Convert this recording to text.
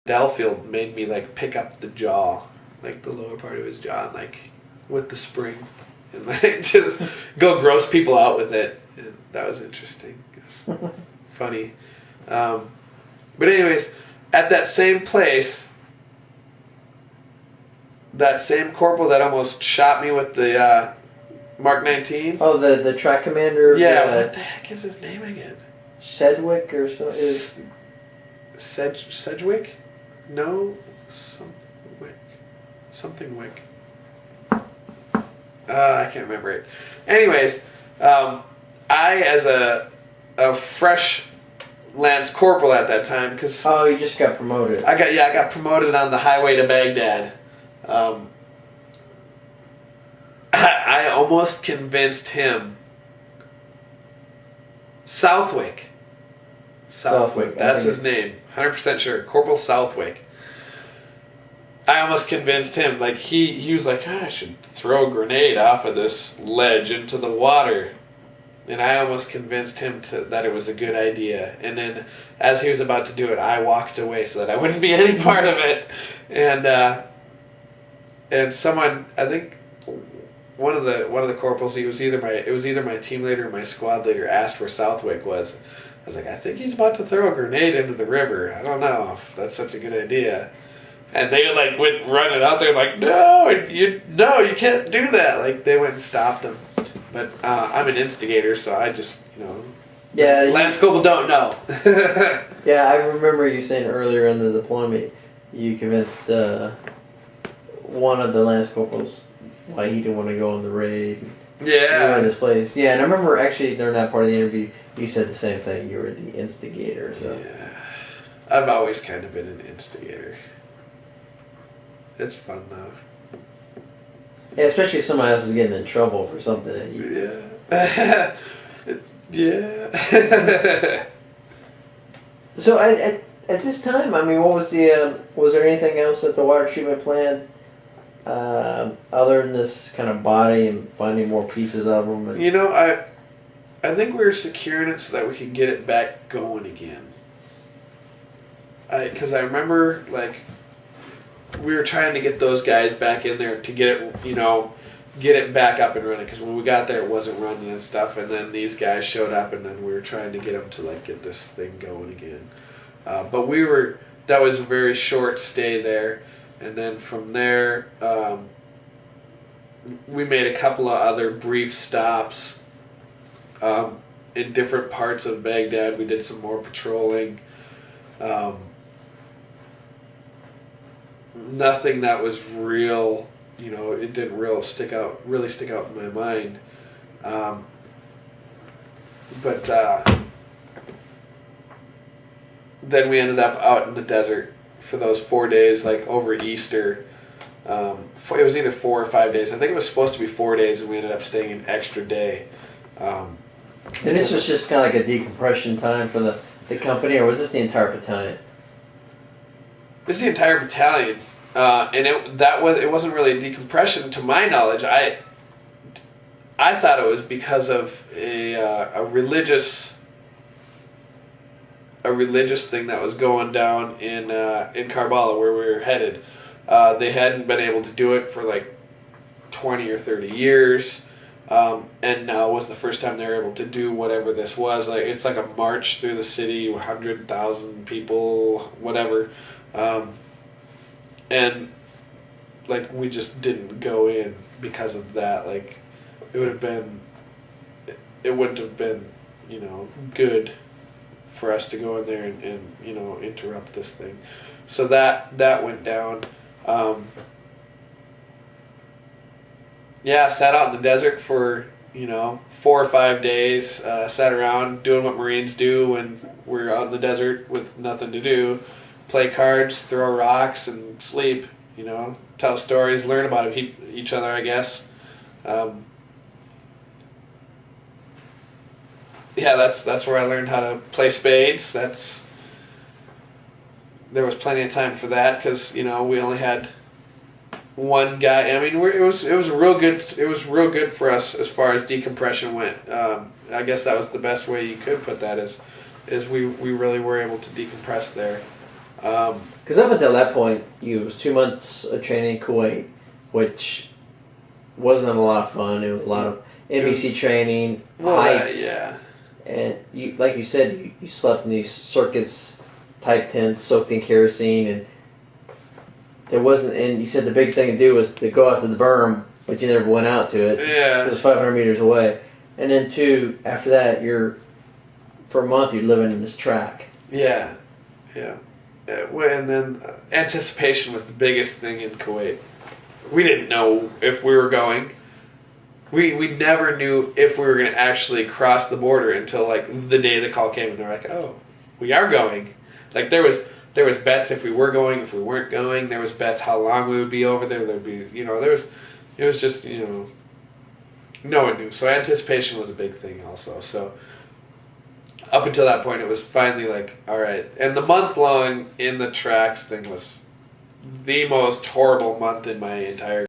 Delfield made me like pick up the jaw, like the lower part of his jaw, and like with the spring, and like just go gross people out with it. And that was interesting. It was funny. But anyways, at that same place, that same corporal that almost shot me with the Mark 19. Oh, the track commander. Yeah, what the heck is his name again? Sedgwick or something. Sedgwick? No, something Wick. I can't remember it. Anyways, I as a fresh Lance Corporal at that time, because you just got promoted. I got promoted on the highway to Baghdad. I almost convinced him. Southwick, that's his name. 100% sure. Corporal Southwick. I almost convinced him. Like he was like, I should throw a grenade off of this ledge into the water. And I almost convinced him that it was a good idea. And then as he was about to do it, I walked away so that I wouldn't be any part of it. And someone, I think one of the corporals, it was either my team leader or my squad leader, asked where Southwick was. I was like, I think he's about to throw a grenade into the river. I don't know if that's such a good idea. And they like went running out there like, no, you can't do that. Like they went and stopped him. But I'm an instigator, so I just, Yeah. Lance Corporal don't know. Yeah, I remember you saying earlier in the deployment, you convinced one of the Lance Corporals why he didn't want to go on the raid. Yeah. You were in this place. Yeah, and I remember actually during that part of the interview, you said the same thing. You were the instigator. So. Yeah. I've always kind of been an instigator. It's fun though. Yeah, especially if somebody else is getting in trouble for something that you... Yeah. Yeah. So at this time, I mean, what was was there anything else at the water treatment plant other than this kind of body and finding more pieces of them? And... I think we were securing it so that we could get it back going again. Because I remember, like, we were trying to get those guys back in there to get it, get it back up and running. Because when we got there, it wasn't running and stuff. And then these guys showed up, and then we were trying to get them to like get this thing going again. But that was a very short stay there, and then from there, we made a couple of other brief stops in different parts of Baghdad. We did some more patrolling. Nothing that was real, it didn't really stick out in my mind. But then we ended up out in the desert for those 4 days, like over Easter. It was either 4 or 5 days. I think it was supposed to be 4 days, and we ended up staying an extra day. And this was just kind of like a decompression time for the company, or was this the entire battalion? This is the entire battalion, and it wasn't really a decompression to my knowledge. I thought it was because of a religious thing that was going down in Karbala where we were headed. They hadn't been able to do it for like 20 or 30 years. And now was the first time they were able to do whatever this was. Like it's like a march through the city, 100,000 people, whatever, and like we just didn't go in because of that. Like it wouldn't have been, good for us to go in there and interrupt this thing. So that went down. Sat out in the desert for 4 or 5 days. Sat around doing what Marines do when we're out in the desert with nothing to do: play cards, throw rocks, and sleep. Tell stories, learn about each other, I guess. That's where I learned how to play spades. There was plenty of time for that because we only had one guy. I mean, it was real good. It was real good for us as far as decompression went. I guess that was the best way you could put that is we really were able to decompress there. Because up until that point, it was 2 months of training in Kuwait, which wasn't a lot of fun. It was a lot of NBC training, hikes. Yeah. And you, like you said, you slept in these circus type tents soaked in kerosene, and there wasn't. And you said the biggest thing to do was to go out to the berm, but you never went out to it. Yeah. It was 500 meters away. And then two, after that, for a month you're living in this track. Yeah. Yeah. And then anticipation was the biggest thing in Kuwait. We didn't know if we were going. We never knew if we were going to actually cross the border until like the day the call came, and they're like, "Oh, we are going." Like there was bets if we were going, if we weren't going. There was bets how long we would be over there. There'd be it was just no one knew. So anticipation was a big thing also. So up until that point, it was finally like, all right. And the month long in the tracks thing was the most horrible month in my entire